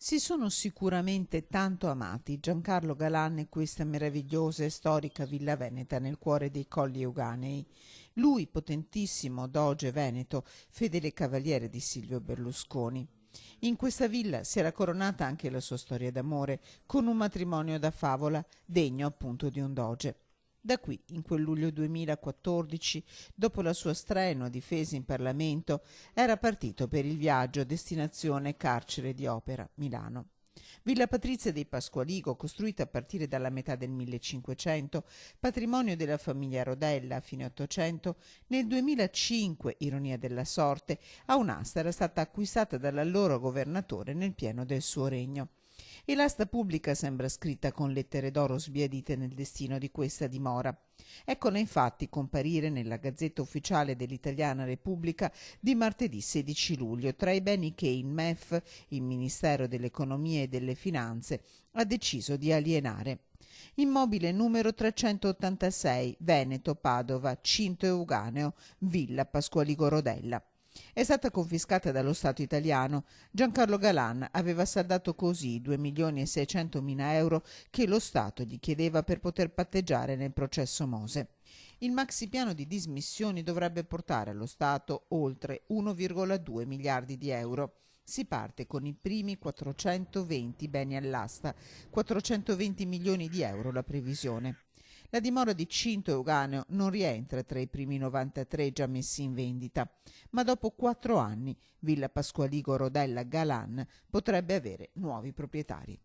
Si sono sicuramente tanto amati Giancarlo Galan e questa meravigliosa e storica villa veneta nel cuore dei Colli Euganei. Lui, potentissimo doge veneto, fedele cavaliere di Silvio Berlusconi. In questa villa si era coronata anche la sua storia d'amore, con un matrimonio da favola, degno appunto di un doge. Da qui, in quel luglio 2014, dopo la sua strenua difesa in Parlamento, era partito per il viaggio a destinazione carcere di Opera, Milano. Villa Patrizia dei Pasqualigo, costruita a partire dalla metà del 1500, patrimonio della famiglia Rodella a fine Ottocento, nel 2005, ironia della sorte, a un'asta era stata acquistata dall'allora governatore nel pieno del suo regno. E l'asta pubblica sembra scritta con lettere d'oro sbiadite nel destino di questa dimora. Eccola infatti comparire nella Gazzetta Ufficiale dell'Italiana Repubblica di martedì 16 luglio tra i beni che il MEF, il Ministero dell'Economia e delle Finanze, ha deciso di alienare. Immobile numero 386, Veneto, Padova, Cinto Euganeo, Villa Pasqualigo Rodella. È stata confiscata dallo Stato italiano. Giancarlo Galan aveva saldato così i 2.600.000 euro che lo Stato gli chiedeva per poter patteggiare nel processo Mose. Il maxipiano di dismissioni dovrebbe portare allo Stato oltre 1,2 miliardi di euro. Si parte con i primi 420 beni all'asta, 420 milioni di euro la previsione. La dimora di Cinto Euganeo non rientra tra i primi 93 già messi in vendita, ma dopo 4 anni Villa Pasqualigo Rodella Galan potrebbe avere nuovi proprietari.